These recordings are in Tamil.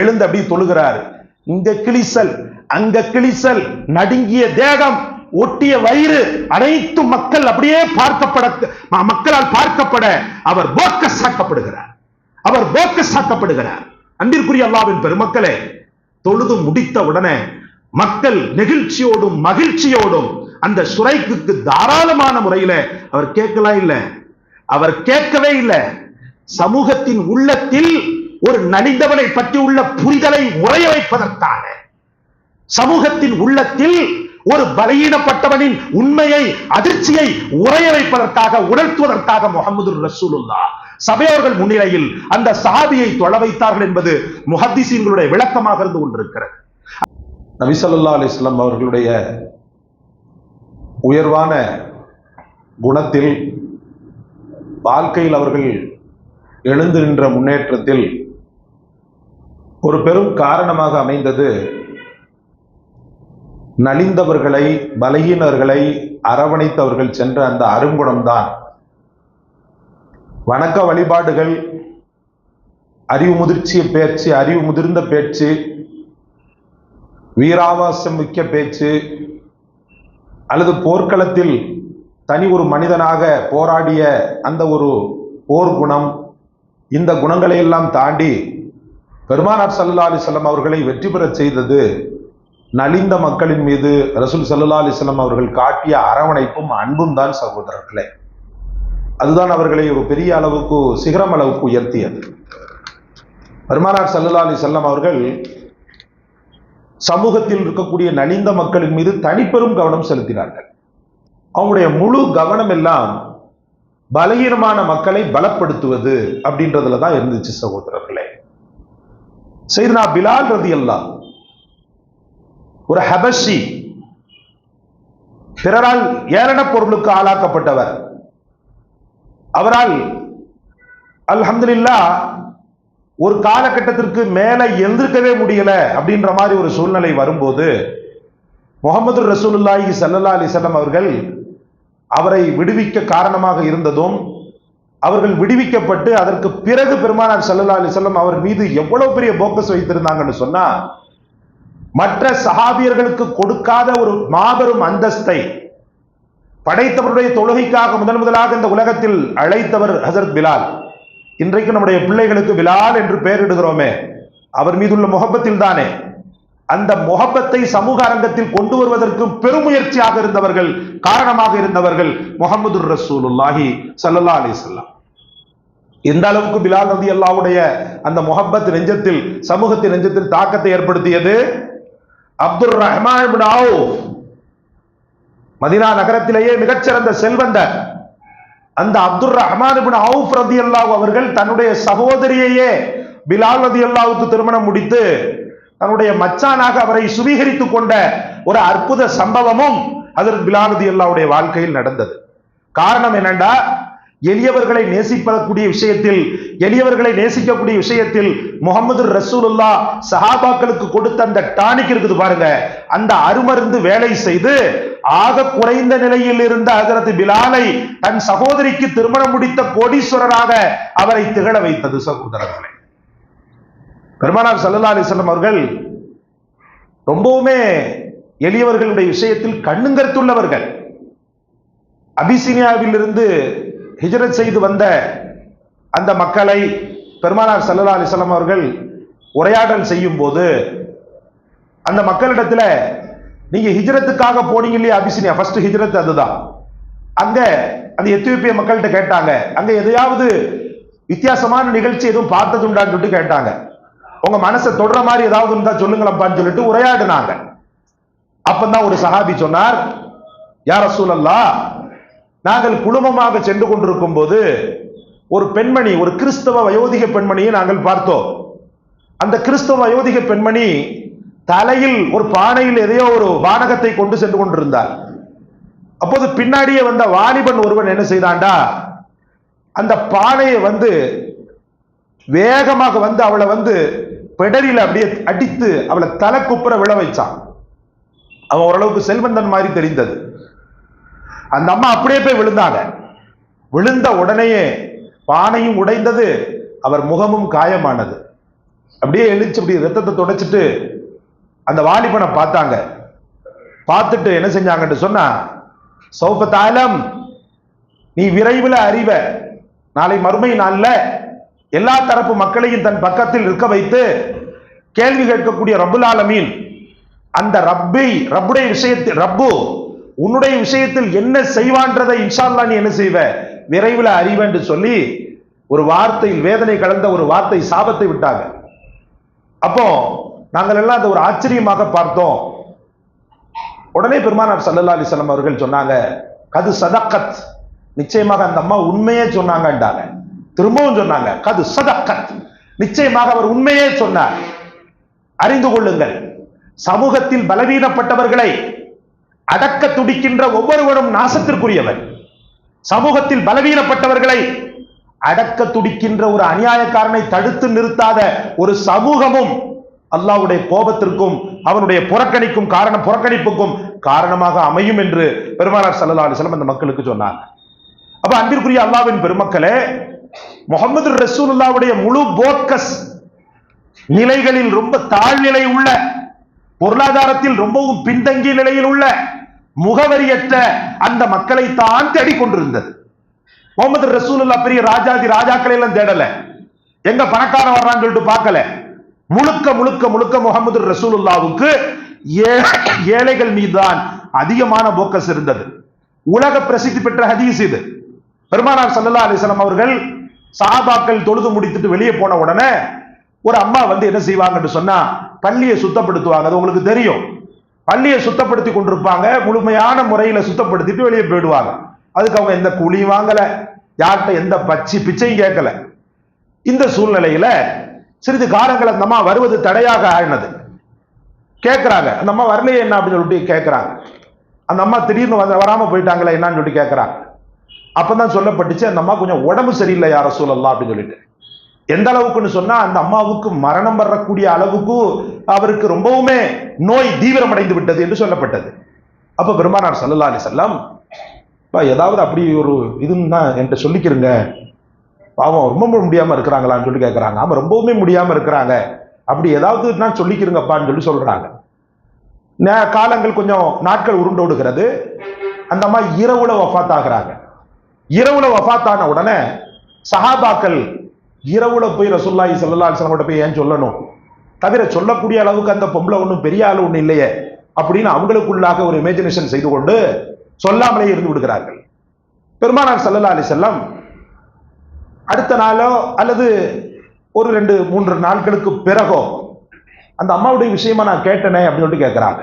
எழுந்து அப்படி தொழுகிறார். இங்க கிளிசல், அங்க கிளிசல், நடுங்கிய தேகம், ஒட்டிய வயிறு, அனைத்து மக்கள் அப்படியே மக்களால் பார்க்கப்பட அவர் போக்கஸ் ஆக்கப்படுகிறார். அவர் போக்கஸ் ஆக்கப்படுகிறார். அன்பிற்குரிய அல்லாஹ்வின் பெருமக்களே, தொழுது முடித்த உடனே மக்கள் நெகிழ்ச்சியோடும் மகிழ்ச்சியோடும் அந்த சுரைக்கு தாராளமான முறையில அவர் கேட்கலாம் இல்ல, அவர் கேட்கவே இல்லை. சமூகத்தின் உள்ளத்தில் ஒரு நலிந்தவனை பற்றி உள்ள புரிதலை உறைய வைப்பதற்காக, சமூகத்தின் உள்ளத்தில் ஒரு பலகீனப்பட்டவனின் உண்மையை, அதிர்ச்சியை உறைய வைப்பதற்காக, உணர்த்துவதற்காக முஹம்மது ரசூலுல்லாஹ் சபையோர்கள் முன்னிலையில் அந்த சஹாபியை தொழ வைத்தார்கள் என்பது முஹத்திஸீன்களுடைய விளக்கமாக இருந்து கொண்டிருக்கிறது. நபி ஸல்லல்லாஹு அலைஹி வஸல்லம் அவர்களுடைய உயர்வான குணத்தில், வாழ்க்கையில் அவர்கள் எழுந்து நின்ற முன்னேற்றத்தில் ஒரு பெரும் காரணமாக அமைந்தது நலிந்தவர்களை, பலகீனர்களை அரவணைத்தவர்கள் சென்ற அந்த அருங்குணம்தான். வணக்க வழிபாடுகள், அறிவு முதிர்ச்சிய பேச்சு, அறிவு முதிர்ந்த பேச்சு, வீராவாசம் மிக்க பேச்சு, அல்லது போர்க்களத்தில் தனி ஒரு மனிதனாக போராடிய அந்த ஒரு போர் குணம், இந்த குணங்களை எல்லாம் தாண்டி பெருமானார் ஸல்லல்லாஹு அலைஹி வஸல்லம் அவர்களை வெற்றி பெறச் செய்தது நலிந்த மக்களின் மீது ரசூல் ஸல்லல்லாஹு அலைஹி வஸல்லம் அவர்கள் காட்டிய அரவணைப்பும் அன்பும் தான் சகோதரர்களே. அதுதான் அவர்களை ஒரு பெரிய அளவுக்கு, சிகரம் அளவுக்கு உயர்த்தியது. பெருமானார் ஸல்லல்லாஹு அலைஹி வஸல்லம் அவர்கள் சமூகத்தில் இருக்கக்கூடிய நலிந்த மக்களின் மீது தனிப்பெரும் கவனம் செலுத்தினார்கள். அவங்களுடைய முழு கவனம் எல்லாம் பலகீனமான மக்களை பலப்படுத்துவது அப்படின்றதுல தான் இருந்துச்சு சகோதரர்களே. சையதுனா பிலால் ரலியல்லாஹு, ஒரு ஹபஷி, பிறரால் ஏளன பொருளுக்கு ஆளாக்கப்பட்டவர், அவரால் அல்ஹம்துலில்லாஹ் ஒரு காலகட்டத்திற்கு மேல எழுந்திருக்கவே முடியல அப்படின்ற மாதிரி ஒரு சூழ்நிலை வரும்போது முஹம்மது ரசூலுல்லாஹி ஸல்லல்லாஹு அலைஹி வஸல்லம் அவர்கள் அவரை விடுவிக்க காரணமாக இருந்ததும், அவர்கள் விடுவிக்கப்பட்டு அதற்கு பிறகு பெருமானார் ஸல்லல்லாஹு அலைஹி வஸல்லம் அவர் மீது எவ்வளவு பெரிய போக்கஸ் வைத்திருந்தாங்கன்னு சொன்னா, மற்ற சஹாபியர்களுக்கு கொடுக்காத ஒரு மாபெரும் அந்தஸ்தை படைத்தவருடைய தொழுகைக்காக முதலாக இந்த உலகத்தில் அழைத்தவர் ஹஜரத் பிலால். இன்றைக்கு நம்முடைய பிள்ளைகளுக்கு பிலால் என்று பெயரிடுகிறோமே, அவர் மீதுள்ள முஹப்பத்தில் தானே. அந்த முஹப்பத்தை சமூக அரங்கத்தில் கொண்டு வருவதற்கு பெருமுயற்சியாக இருந்தவர்கள், காரணமாக இருந்தவர்கள் முஹம்மது ரசூலுல்லாஹி ஸல்லல்லாஹு அலைஹி வஸல்லம். எந்த அளவுக்கு பிலால் ரலியல்லாஹுடைய அந்த முஹப்பத் நெஞ்சத்தில், சமூகத்தின் நெஞ்சத்தில் தாக்கத்தை ஏற்படுத்தியது. அப்துர் ரஹ்மான் இப்னு அவுஃப், மதீனா நகரத்திலேயே மிகச்சிறந்த செல்வந்தர், அந்த அப்துர் ரஹ்மான் இப்னு அவுஃப் ரலியல்லாஹு அவர்கள் தன்னுடைய சகோதரியையே பிலால் ரலியல்லாஹுக்கு திருமணம் முடித்து தன்னுடைய மச்சானாக அவரை சுவீகரித்துக் கொண்ட ஒரு அற்புத சம்பவமும் ஹஜ்ரத் பிலால் ரலியல்லாஹுடைய வாழ்க்கையில் நடந்தது. காரணம் என்னண்டா, எளியவர்களை நேசிக்கக்கூடிய விஷயத்தில், எளியவர்களை நேசிக்கக்கூடிய விஷயத்தில் முஹம்மது ரசூலுல்லாஹ் சஹாபாக்களுக்கு கொடுத்த அந்த டானிக் இருக்குது பாருங்க, அந்த அருமருந்து வேலை செய்து ஆக குறைந்த நிலையில் இருந்த ஹஜ்ரத் பிலாலை தன் சகோதரிக்கு திருமணம் முடித்த கோடீஸ்வரராக அவரை திகழ வைத்தது. சகோதரர்களே, பெருமானார் ஸல்லல்லாஹு அலைஹி வஸல்லம் அவர்கள் ரொம்பவுமே எளியவர்களுடைய விஷயத்தில் கண்ணுங்கருத்துள்ளவர்கள். அபிசீனியாவில் இருந்து ஹிஜ்ரத் செய்து வந்த அந்த மக்களை பெருமானார் ஸல்லல்லாஹு அலைஹி வஸல்லம் அவர்கள் உரையாடல் செய்யும் போது அந்த மக்களிடத்துல, நீங்க ஹிஜ்ரத்துக்காக போனீங்க இல்லையா அபிசீனியா, ஃபர்ஸ்ட் ஹிஜ்ரத் அதுதான். அங்க அந்த எத்தியோப்பிய மக்கள்கிட்ட கேட்டாங்க, அங்க எதையாவது வித்தியாசமான நிகழ்ச்சி எதுவும் பார்த்ததுண்டான்னு சொல்லிட்டு கேட்டாங்க. உங்க மனசை தொடுற மாதிரி ஏதாவது இருந்தா சொல்லுங்களப்பான்னு சொல்லிட்டு உரையாடினாங்க. அப்பதான் ஒரு சஹாபி சொன்னார், யா ரசூலல்லாஹ், நாங்கள் குழுமமாக சென்று கொண்டிருக்கும் போது ஒரு பெண்மணி, ஒரு கிறிஸ்தவ வயோதிக பெண்மணியை நாங்கள் பார்த்தோம். அந்த கிறிஸ்தவ வயோதிக பெண்மணி தலையில் ஒரு பானையில் எதையோ ஒரு வானகத்தை கொண்டு சென்று கொண்டிருந்தார். அப்போது பின்னாடியே வந்த வாலிபன் ஒருவன் என்ன செய்தான்டா, அந்த பானையை வேகமாக அவளை பெடரில் அப்படியே அடித்து அவளை தலை குப்புற விழ வைச்சான். அவன் ஓரளவுக்கு செல்வந்தன் மாதிரி தெரிந்தது. அந்த அம்மா அப்படியே போய் விழுந்தாங்க. விழுந்த உடனேயே பானையும் உடைந்தது, அவர் முகமும் காயமானது. அப்படியே எழுச்சி அப்படி ரத்தத்தை தொடச்சிட்டு அந்த வாலிபனை பார்த்தாங்க. பார்த்துட்டு என்ன செஞ்சாங்கன்னு சொன்னா, சௌஃப தஅலம், நீ விரைவில் அறிவ, நாளை மறுமை நாள்ல எல்லா தரப்பு மக்களையும் தன் பக்கத்தில் இருக்க வைத்து கேள்வி கேட்கக்கூடிய ரப்புல் ஆலமீன் அந்த ரப்புடைய விஷயத்தில் ரப்பு உன்னுடைய விஷயத்தில் என்ன செய்வான்றதை இன்ஷா அல்லாஹ் நீ என்ன செய்வ, விரைவில் அறிவ என்று சொல்லி ஒரு வார்த்தையில் வேதனை கலந்த ஒரு வார்த்தை சாபத்தை விட்டாங்க. அப்போ நாங்கள் எல்லாம் அதை ஒரு ஆச்சரியமாக பார்த்தோம். உடனே பெருமானார் ஸல்லல்லாஹு அலைஹி வஸல்லம் அவர்கள் சொன்னாங்க, கது சதக்கத், நிச்சயமாக அந்த அம்மா உண்மையே சொன்னாங்கன்றாங்க. திரும்பவும் சொன்னாங்க, கது சதக்கத், நிச்சயமாக அவர் உண்மையே சொன்னார். அறிந்து கொள்ளுங்கள், சமூகத்தில் பலவீனப்பட்டவர்களை அடக்க துடிக்கின்ற ஒவ்வொருவரும் நாசத்திற்குரியவர். சமூகத்தில் பலவீனப்பட்டவர்களை அடக்க துடிக்கின்ற ஒரு அநியாயக்காரனை தடுத்து நிறுத்தாத ஒரு சமூகமும் அல்லாஹ்வுடைய கோபத்திற்கும் அவனுடைய புறக்கணிப்புக்கும் காரணமாக அமையும் என்று பெருமானார் ஸல்லல்லாஹு அலைஹி வஸல்லம் அந்த மக்களுக்கு சொன்னாங்க. அப்ப அன்பிற்குரிய அல்லாஹ்வின் பெருமக்களே, முஹம்மது ரசூலுல்லாஹ்வுடைய முழு போக்கஸ் நிலைகளில் ரொம்ப தாழ்நிலை உள்ள, பொருளாதாரத்தில் ரொம்பவும் பின்தங்கிய நிலையில் உள்ள, முகவரியற்ற அந்த மக்களை தான் தேடிக்கொண்டிருந்தது. முகமது ரசூலுல்லாஹ் பெரிய ராஜாக்களை எல்லாம் தேடல, எங்க பணக்காரன் வர்றான்னு சொல்லிட்டு பார்க்கல. முழுக்க முழுக்க முழுக்க முகமது ரசூலுல்லாவுக்கு ஏழைகள் மீதுதான் அதிகமான போக்கஸ் இருந்தது. உலக பிரசித்தி பெற்ற ஹதீஸ் இது. பெருமானார் ஸல்லல்லாஹு அலைஹி வஸல்லம் அவர்கள் சஹாபாக்கள் தொழுது முடித்துட்டு வெளியே போன உடனே ஒரு அம்மா வந்து என்ன செய்வாங்கன்னு சொன்னா, பள்ளியை சுத்தப்படுத்துவாங்க. அது உங்களுக்கு தெரியும். பள்ளியை சுத்தப்படுத்தி கொண்டிருப்பாங்க, முழுமையான முறையில சுத்தப்படுத்திட்டு வெளியே போயிடுவாங்க. அதுக்கு அவங்க எந்த கூலியும் வாங்கல, யார்கிட்ட எந்த பிச்சையும் கேட்கல. இந்த சூழ்நிலையில சிறிது காலங்கள் அந்த அம்மா வருவது தடையாக ஆயினது. கேட்கிறாங்க, அந்த அம்மா வரலையே என்ன அப்படின்னு சொல்லிட்டு கேட்கிறாங்க. அந்த அம்மா திடீர்னு வராம போயிட்டாங்களே என்னன்னு சொல்லிட்டு கேட்கிறாங்க. அப்பதான் சொல்லப்பட்டுச்சு, அந்த அம்மா கொஞ்சம் உடம்பு சரியில்லை யா ரசூலல்லாஹ் அப்படின்னு சொல்லிட்டு. எந்த அளவுக்குன்னு சொன்னா, அந்த அம்மாவுக்கு மரணம் வரக்கூடிய அளவுக்கு அவருக்கு ரொம்பவுமே நோய் தீவிரமடைந்து விட்டது என்று சொல்லப்பட்டது. அப்ப பெருமானார் ஸல்லல்லாஹு அலைஹி வஸல்லம், ஏதாவது அப்படி ஒரு இதுன்னா என்கிட்ட சொல்லிக்கிறங்க, பாவம் ரொம்ப முடியாம இருக்கிறாங்களான்னு சொல்லி கேட்கறாங்க. ஆமா ரொம்பவுமே முடியாம இருக்கிறாங்க, அப்படி ஏதாவது நான் சொல்லிக்கிறங்கப்பான்னு சொல்லி சொல்றாங்க. காலங்கள் கொஞ்சம் நாட்கள் உருண்டோடுகிறது. அந்த அம்மா இரவுல வஃபாத் ஆகிறாங்க. இரவுல வஃபாத்தான உடனே சஹாபாக்கள் இரவுல போய் ரசூலுல்லாஹி ஸல்லல்லாஹு அலைஹி வஸல்லம் போய் ஏன் சொல்லணும், தவிர சொல்லக்கூடிய அளவுக்கு அந்த பொம்பளை ஒன்றும் பெரிய ஆளு ஒன்றும் இல்லையே அப்படின்னு அவங்களுக்குள்ளாக ஒரு இமேஜினேஷன் செய்து கொண்டு சொல்லாமலே இருந்து விடுகிறார்கள். பெருமானார் ஸல்லல்லாஹு அலைஹி வஸல்லம் அடுத்த நாளோ அல்லது ஒரு 2-3 நாட்களுக்கு பிறகோ அந்த அம்மாவுடைய விஷயமா நான் கேட்டனே அப்படின்னு சொல்லிட்டு கேட்கிறாங்க.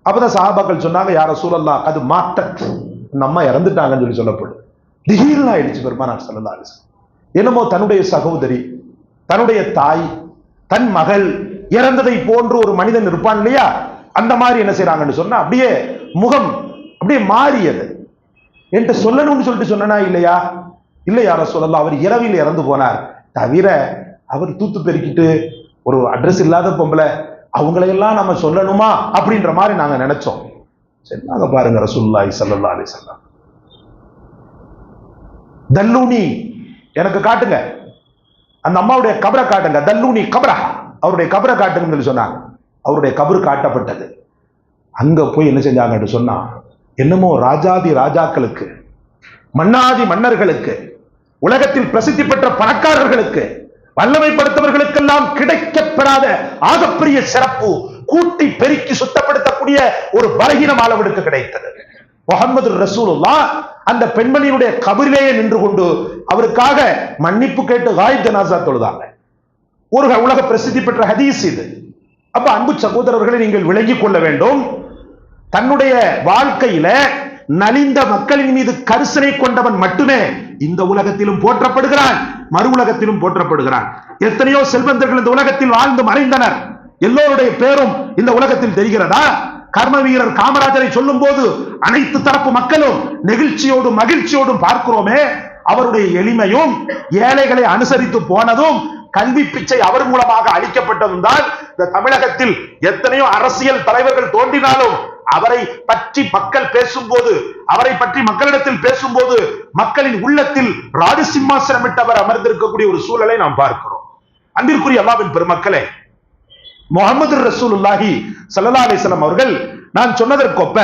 அப்பதான் சஹாபாக்கள் சொன்னாங்க, யா ரசூலல்லாஹ் அது மாத்தத், அந்த அம்மா இறந்துட்டாங்கன்னு சொல்லி சொல்லப்படுது. திடீர்னு ஆயிடுச்சு பெருமானார் ஸல்லல்லாஹு அலைஹி வஸல்லம். என்னமோ தன்னுடைய சகோதரி, தன்னுடைய தாய், தன் மகள் இறந்ததை போன்று ஒரு மனிதன் இருப்பான் இல்லையா, அந்த மாதிரி என்ன செய்யறாங்கன்னு சொன்னா அப்படியே முகம் அப்படியே மாறியது. என்கிட்ட சொல்லணும்னு சொல்லிட்டு சொன்னா இல்லையா, இல்லையா ரசூலல்லாஹ் அவர் இரவில் இறந்து போனார், தவிர அவர் தூத்து பெருக்கிட்டு ஒரு அட்ரஸ் இல்லாத பொம்பளை, அவங்களையெல்லாம் நம்ம சொல்லணுமா அப்படின்ற மாதிரி நாங்க நினைச்சோம். சரி நாங்க பாருங்க ரசூலுல்லாஹி ஸல்லல்லாஹு அலைஹி வஸல்லம், தல்லூனி எனக்கு காட்டுங்க, அந்த அம்மாவுடைய கபரை காட்டுங்க, தல்லூனி கபரா, அவருடைய கபரை காட்டுங்கன்னு சொல்லி சொன்னாங்க. அவருடைய கபர் காட்டப்பட்டது. அங்க போய் என்ன செஞ்சாங்கன்னு சொன்னா, என்னமோ ராஜாதி ராஜாக்களுக்கு, மன்னாதி மன்னர்களுக்கு, உலகத்தில் பிரசித்தி பெற்ற பணக்காரர்களுக்கு, வல்லமைப்படுத்தவர்களுக்கெல்லாம் கிடைக்கப்பெறாத ஆகப்பெரிய சிறப்பு, கூட்டி பெருக்கி சுத்தப்படுத்தக்கூடிய ஒரு பலகீனம் அவருக்கு கிடைத்தது. முஹம்மது ரசூலுல்லாஹ் அந்த பெண்மணியுடைய கபரிலேயே நின்று கொண்டு அவருக்காக மன்னிப்பு கேட்டு காயிப் ஜனாசா தொழுதாங்க. ஒரு உலக பிரசித்தி பெற்ற ஹதீஸ் இது. அப்ப அன்பு சகோதரர்களை நீங்கள் விளங்கிக் கொள்ள வேண்டும், தன்னுடைய வாழ்க்கையில நலிந்த மக்களின் மீது கரிசனை கொண்டவன் மட்டுமே இந்த உலகத்திலும் போற்றப்படுகிறான், மறு உலகத்திலும் போற்றப்படுகிறான். எத்தனையோ செல்வந்தர்கள் இந்த உலகத்தில் வாழ்ந்து மறைந்தனர், எல்லோருடைய பேரும் இந்த உலகத்தில் தெரிகிறதா? கர்ம வீரர் காமராஜரை சொல்லும் போது அனைத்து தரப்பு மக்களும் நெகிழ்ச்சியோடும் மகிழ்ச்சியோடும் பார்க்கிறோமே. அவருடைய எளிமையும் ஏழைகளை அனுசரித்து போனதும் கல்வி பிச்சை அவர் மூலமாக அளிக்கப்பட்டதும் தான். இந்த தமிழகத்தில் எத்தனையோ அரசியல் தலைவர்கள் தோன்றினாலும் அவரை பற்றி மக்கள் பேசும்போது, அவரை பற்றி மக்களிடத்தில் பேசும்போது மக்களின் உள்ளத்தில் ராஜசிம்மாசனமிட்டு அவர் அமர்ந்திருக்கக்கூடிய ஒரு சூழலை நாம் பார்க்கிறோம். அன்பிற்குரிய அல்லாஹ்வின் பெருமக்களே, முஹம்மது ரசூலுல்லாஹி ஸல்லல்லாஹு அலைஹி வஸல்லம் அவர்கள் நான் சொன்னதற்கொப்ப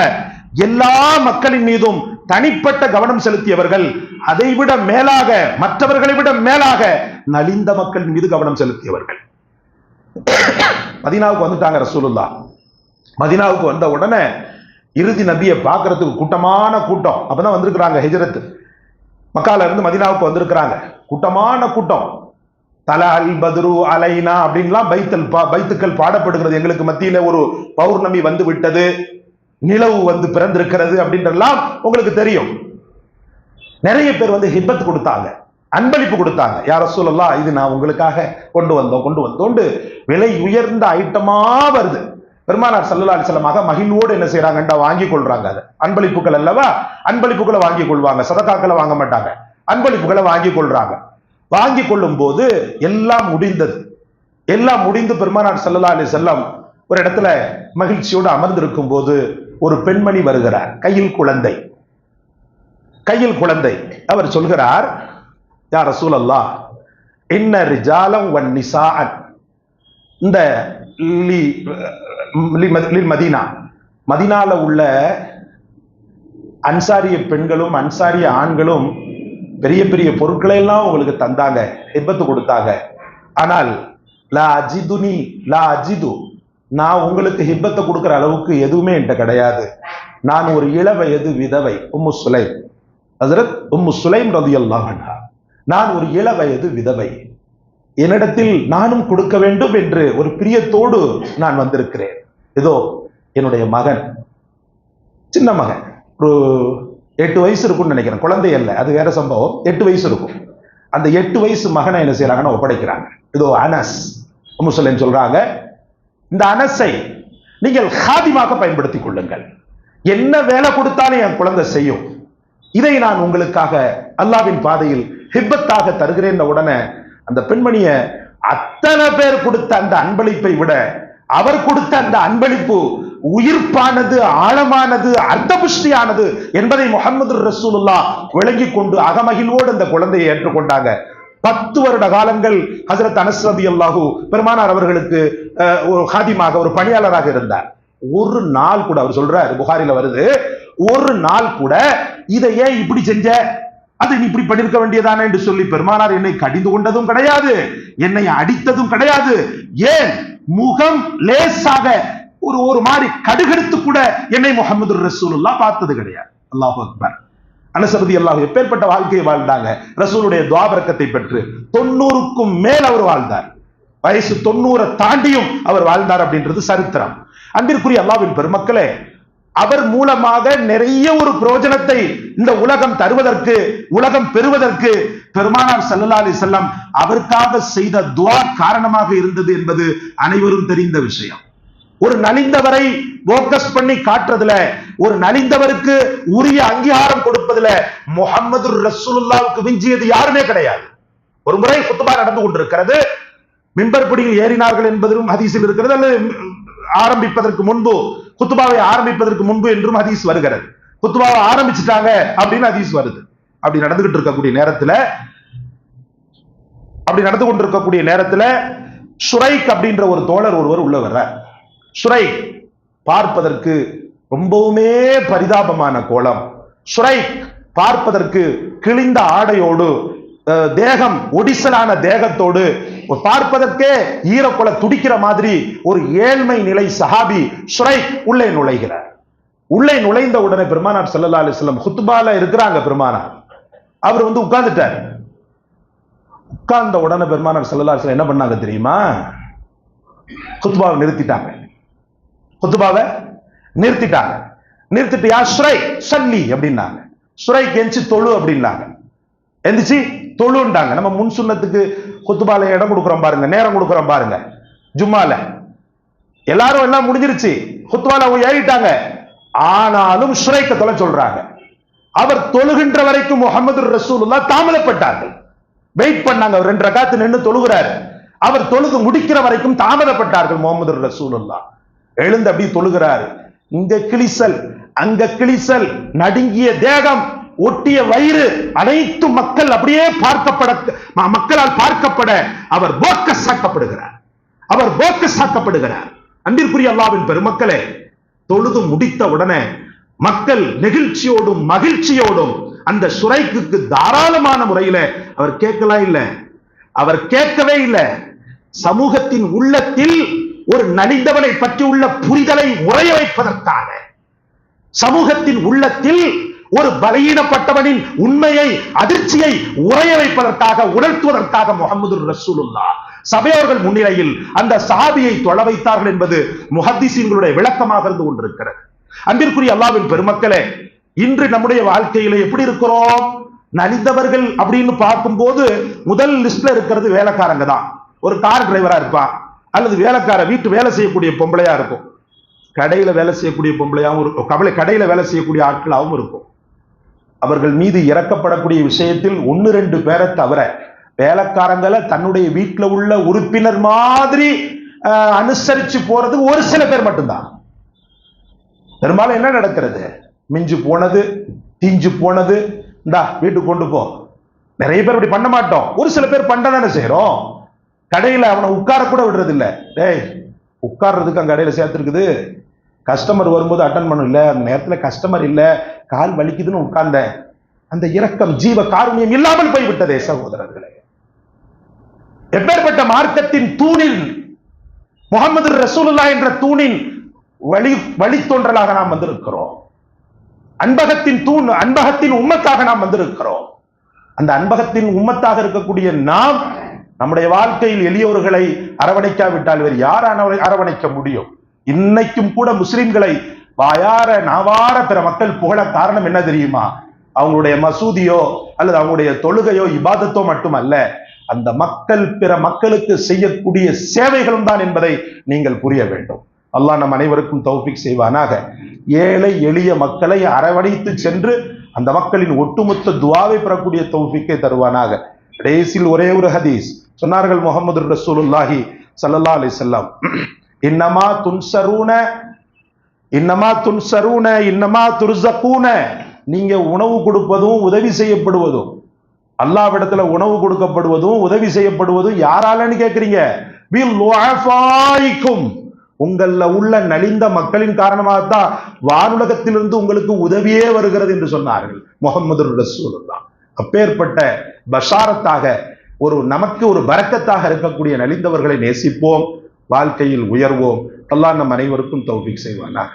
எல்லா மக்களின் மீதும் தனிப்பட்ட கவனம் செலுத்தியவர்கள். அதைவிட மேலாக, மற்றவர்களை விட மேலாக நலிந்த மக்கள் மீது கவனம் செலுத்தியவர்கள். மதீனாவுக்கு வந்துட்டாங்க ரசூலுல்லாஹ். மதீனாவுக்கு வந்த உடனே இறுதி நபியை பார்க்கறதுக்கு கூட்டமான கூட்டம். அப்பதான் வந்திருக்கிறாங்க, ஹிஜ்ரத் மக்கால இருந்து மதீனாவுக்கு வந்திருக்கிறாங்க. கூட்டமான கூட்டம். தலா அல் பத்ரு அலைனா அப்படின்லாம் பைத்துக்கள் பாடப்படுகிறது. எங்களுக்கு மத்தியில ஒரு பௌர்ணமி வந்து விட்டது, நிலவு வந்து பிறந்திருக்கிறது அப்படின்றலாம் உங்களுக்கு தெரியும். நிறைய பேர் வந்து ஹிப்பத் கொடுத்தாங்க, அன்பளிப்பு கொடுத்தாங்க. யா ரசூலல்லாஹ், இது நான் உங்களுக்காக கொண்டு வந்தோம் விலை உயர்ந்த ஐட்டமா வருது. பெருமானார் ஸல்லல்லாஹு அலைஹி வஸல்லம் மகிழ்வோடு என்ன செய்யறாங்கண்டா வாங்கி கொள்றாங்க. அது அன்பளிப்புகள் அல்லவா, அன்பளிப்புகளை வாங்கி கொள்வாங்க, சதகாக்களை வாங்க மாட்டாங்க, அன்பளிப்புகளை வாங்கி கொள்றாங்க. வாங்கி கொள்ளும் போது எல்லாம் முடிந்தது. எல்லாம் முடிந்து பெருமானார் ஸல்லல்லாஹு அலைஹி வஸல்லம் ஒரு இடத்துல மகிழ்ச்சியோடு அமர்ந்திருக்கும் போது ஒரு பெண்மணி வருகிறார், கையில் குழந்தை. அவர் சொல்கிறார், யா ரசூலல்லாஹ், இன்ன ரிஜாலம் வன் நிசாஅன், இந்த மதீனா, மதீனால உள்ள அன்சாரிய பெண்களும் அன்சாரிய ஆண்களும் பெரிய பெரிய பொருட்களை எல்லாம் உங்களுக்கு தந்தாங்க, ஹிப்பத்து கொடுத்தாங்க. ஆனால் லா அஜிது, நான் உங்களுக்கு ஹிப்பத்தை கொடுக்கிற அளவுக்கு எதுவுமே என்கிட்ட கிடையாது. நான் ஒரு இளவயது விதவை, உம்மு சுலைம், ஹஜ்ரத் உம்மு சுலைம் ரலியல்லாஹு அன்ஹா. நான் ஒரு இளவயது விதவை, என்னிடத்தில் நானும் கொடுக்க வேண்டும் என்று ஒரு பிரியத்தோடு நான் வந்திருக்கிறேன். ஏதோ என்னுடைய மகன், சின்ன மகன், ஒரு 8 வயசு இருக்கும்னு நினைக்கிறேன், குழந்தை அல்ல, அது வேற சம்பவம். 8 வயசு இருக்கும். அந்த 8 வயசு மகனை என்ன செய்யறாங்கன்னா ஒப்படைக்கிறாங்க. இதோ அனஸ். உம்மு சுலைம் சொல்றாங்க, இந்த அனஸை நீங்கள் ஹாதிமாக பயன்படுத்திக் கொள்ளுங்கள், என்ன வேலை கொடுத்தாலும் என் குழந்தை செய்யும், இதை நான் உங்களுக்காக அல்லாஹ்வின் பாதையில் ஹிப்பத்தாக தருகிறேன். உடனே அந்த பெண்மணிய அத்தனை பேர் கொடுத்த அந்த அன்பளிப்பை விட அவர் கொடுத்த அந்த அன்பளிப்பு உயிர்ப்பானது, ஆழமானது, அர்த்தபுஷ்டியானது என்பதை முஹம்மது ரசூலுல்லாஹ் விளங்கி கொண்டு அகமகிழ்வோடு அந்த குழந்தையை ஏற்றுக்கொண்டாங்க. 10 வருட காலங்கள் ஹஜ்ரத் அனஸ் ரலியல்லாஹு பெருமானார் அவர்களுக்கு ஒரு ஹாதிமாக, ஒரு பணியாளராக இருந்தார். ஒரு நாள் கூட, அவர் சொல்றார், புகாரில வருது, ஒரு நாள் கூட இதை ஏன் இப்படி செஞ்ச, அது நீ இப்படி பண்ணிருக்க வேண்டியதானே என்று சொல்லி பெருமானார் என்னை கடிந்து கொண்டதும் கிடையாது, என்னை அடித்ததும் கிடையாது. ஏன் முகம் லேசாக ஒரு மாதிரி கடுகெடுத்து கூட என்னை முஹம்மது ரசூலுல்லாஹ் பார்த்தது கிடையாது. அல்லாஹு அக்பர். அனஸ் ரலியல்லாஹு எப்பேற்பட்ட வாழ்க்கையை வாழ்ந்தாங்க, ரசூலுடைய துஆ பரக்கத்தை பெற்று 90க்கும் மேல் அவர் வாழ்ந்தார். வயசு 90 தாண்டியும் அவர் வாழ்ந்தார் அப்படின்றது சரித்திரம். அன்பிற்குரிய அல்லாஹ்வின் பெருமக்களே, அவர் மூலமாக நிறைய ஒரு பிரயோஜனத்தை இந்த உலகம் தருவதற்கு, உலகம் பெறுவதற்கு பெருமானார் ஸல்லல்லாஹு அலைஹி வஸல்லம் அவருக்காக செய்த துஆ காரணமாக இருந்தது என்பது அனைவரும் தெரிந்த விஷயம். ஒரு நலிந்தவரை போக்கஸ் பண்ணி காட்டுறதுல, ஒரு நலிந்தவருக்கு உரிய அங்கீகாரம் கொடுப்பதுல முஹம்மது ரசூலுல்லாஹ்வுக்கு விஞ்சியது யாருமே கிடையாது. ஒரு முறை குத்பா நடந்து கொண்டிருக்கிறது, மிம்பர் படியில் ஏறினார்கள் என்பதும் ஹதீஸில் இருக்கிறது, அல்லது ஆரம்பிப்பதற்கு முன்பு, குத்பாவை ஆரம்பிப்பதற்கு முன்பு என்றும் ஹதீஸ் வருகிறது. குத்பாவை ஆரம்பிச்சுட்டாங்க அப்படின்னு ஹதீஸ் வருது. அப்படி நடந்துகிட்டு இருக்கக்கூடிய நேரத்துல ஷுரைக் அப்படின்ற ஒரு தோழர் ஒருவர் உள்ள வர்றார். ஷுரைக் பார்ப்பதற்கு ரொம்பவுமே பரிதாபமான கோலம். ஷுரைக் பார்ப்பதற்கு கிழிந்த ஆடையோடு, தேகம் ஒடிசலான தேகத்தோடு, பார்ப்பதற்கே ஈரக்குல துடிக்கிற மாதிரி ஒரு ஏழ்மை நிலை சஹாபி ஷுரைக் உள்ளே நுழைகிறார். உள்ளே நுழைந்த உடனே பெருமானார் ஸல்லல்லாஹு அலைஹி வஸல்லம் குத்பால இருக்கிறாங்க. பெருமானார் அவர் வந்து உட்கார்ந்துட்டார். உட்கார்ந்த உடனே பெருமானார் ஸல்லல்லாஹு அலைஹி வஸல்லம் என்ன பண்ணாங்க தெரியுமா? குத்பாவை நிறுத்திட்டாங்க. நிறுத்திட்டு யா ஷுரைக் ஸல்லி அப்படின்னாங்க. ஷுரைக் எந்திச்சு தொழு அப்படின்னாங்க. எந்திச்சு தொழுண்டாங்க. நம்ம முன் சுன்னத்துக்கு குத்பால இடம் கொடுக்குறோம் பாருங்க, நேரம் கொடுக்குறோம் பாருங்க. ஜும்மால எல்லாரும் எல்லாம் முடிஞ்சிருச்சு, குத்பால அவங்க ஏறிட்டாங்க. ஆனாலும் ஷுரைக்க தொலை சொல்றாங்க. அவர் தொழுகின்ற வரைக்கும் முஹம்மது ரசூலுல்லாஹ் தாமதப்பட்டார்கள், வெயிட் பண்ணாங்க. அவர் 2 ரக்காத்து நின்று தொழுகிறார். அவர் தொழுது முடிக்கிற வரைக்கும் தாமதப்பட்டார்கள். முஹம்மது ரசூலுல்லாஹ் எழுந்து அப்படி தொழுகிறார். இங்க கிளிசல், அங்க கிளிசல், நடுங்கிய தேகம், ஒட்டிய வயிறு அனைத்து மக்கள் அப்படியே மக்களால் பார்க்கப்பட அவர் போக்கஸ் ஆக்கப்படுகிறார். அவர் போக்கஸ் ஆக்கப்படுகிறார். அன்பிற்குரிய அல்லாஹ்வின் பெருமக்களே, தொழுது முடித்த உடனே மக்கள் நெகிழ்ச்சியோடும் மகிழ்ச்சியோடும் அந்த சுரைக்கு தாராளமான முறையில் அவர் கேட்கலாம் இல்ல, அவர் கேட்கவே இல்லை. சமூகத்தின் உள்ளத்தில் ஒரு நலிந்தவனை பற்றியுள்ள புரிதலை உறைய வைப்பதற்காக, சமூகத்தின் உள்ளத்தில் ஒரு பலகீனப்பட்டவனின் உண்மையை அதிர்ச்சியை உறைய வைப்பதற்காக, உணர்த்துவதற்காக முஹம்மது ரசூலுல்லாஹ் சபையோர்கள் முன்னிலையில் அந்த சஹாபியை தொழ வைத்தார்கள் என்பது முஹத்திஸீன்களுடைய விளக்கமாக இருந்து கொண்டிருக்கிறது. அன்பிற்குரிய அல்லாஹ்வின் பெருமக்களே, இன்று நம்முடைய வாழ்க்கையில எப்படி இருக்கிறோம்? நலிந்தவர்கள் அப்படின்னு பார்க்கும்போது முதல் லிஸ்ட்ல இருக்கிறது வேலைக்காரங்க தான். ஒரு கார் டிரைவரா இருப்பான், அல்லது வேலைக்கார வீட்டு வேலை செய்யக்கூடிய பொம்பளையா இருக்கும், கடையில வேலை செய்யக்கூடிய பொம்பளையாவும் இருக்கும், கடையில வேலை செய்யக்கூடிய ஆட்களாகவும் இருக்கும். அவர்கள் மீது இறக்கப்படக்கூடிய விஷயத்தில் 1-2 பேரை தவிர வேலைக்காரங்களை தன்னுடைய வீட்டில் உள்ள உறுப்பினர் மாதிரி அனுசரிச்சு போறது ஒரு சில பேர் மட்டும்தான். பெரும்பாலும் என்ன நடக்கிறது? மிஞ்சு போனது, தீஞ்சு போனது, இந்தா வீட்டுக்கு கொண்டு போ. நிறைய பேர் அப்படி பண்ண மாட்டோம், ஒரு சில பேர் பண்ண தானே செய்யறோம். கடையில அவனை உட்கார கூட விடுறது இல்லை. டேய், உட்கார்றதுக்கு அங்க கடையில சேர்த்துருக்குது, கஸ்டமர் வரும்போது அட்டன் பண்ணும் இல்ல, அந்த நேரத்துல கஸ்டமர் இல்ல, கால் வலிக்குதுன்னு உட்கார்ந்த அந்த இரக்கம் ஜீவ காருண்யம் இல்லாமல் போய்விட்டதே சகோதரர்களே. எப்பேற்பட்ட மார்க்கத்தின் தூணில், முஹம்மது ரசூலுல்லாஹ் என்ற தூணின் வழித்தோன்றலாக நாம் வந்திருக்கிறோம். அன்பகத்தின் தூண், அன்பகத்தின் உம்மத்தாக நாம் வந்திருக்கிறோம். அந்த அன்பகத்தின் உம்மத்தாக இருக்கக்கூடிய நாம் நம்முடைய வாழ்க்கையில் எளியோர்களை அரவணைக்காவிட்டால் வேறு யார் அரவணைக்க முடியும்? இன்னைக்கும் கூட முஸ்லிம்களை வாயார நாவார பிற மக்கள் புகழ காரணம் என்ன தெரியுமா? அவங்களுடைய மசூதியோ அல்லது அவங்களுடைய தொழுகையோ இபாதத்தோ மட்டுமல்ல, அந்த மக்கள் பிற மக்களுக்கு செய்யக்கூடிய சேவைகளும் தான் என்பதை நீங்கள் புரிய வேண்டும். அல்லாஹ் நம் அனைவருக்கும் தௌஃபீக் செய்வானாக. ஏழை எளிய மக்களை அரவணைத்து சென்று அந்த மக்களின் ஒட்டுமொத்த துஆவை பெறக்கூடிய தௌஃபீக்கை தருவானாக. கடைசியில் ஒரே ஒரு ஹதீஸ் சொன்னார்கள் முஹம்மது ரசூலுல்லாஹி ஸல்லல்லாஹு அலைஹி வஸல்லம், இன்னமா துன்சரூன இன்னமா துர்ஸகூன. நீங்க உணவு கொடுப்பதும் உதவி செய்யப்படுவதும், அல்லாஹ்விடத்துல உணவு கொடுக்கப்படுவதும் உதவி செய்யப்படுவதும் யாராலன்னு கேட்கிறீங்க? உங்கள உள்ள நலிந்த மக்களின் காரணமாகத்தான் வானுலகத்திலிருந்து உங்களுக்கு உதவியே வருகிறது என்று சொன்னார்கள் முஹம்மது ரசூலுல்லாஹ். அப்பேற்பட்ட பஷாரத்தாக நமக்கு ஒரு பரக்கத்தாக இருக்கக்கூடிய நலிந்தவர்களை நேசிப்போம், வாழ்க்கையில் உயர்வோம். அல்லாஹ் நம் அனைவருக்கும் தௌஃபீக் செய்வானாக.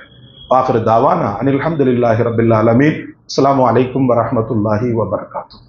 ஆகிரு தாவானா அனில் ஹம்துலில்லாஹி ரப்பில் ஆலமீன். அஸ்ஸலாமு அலைக்கும் வரஹ்மத்துல்லாஹி வபரகாத்துஹு.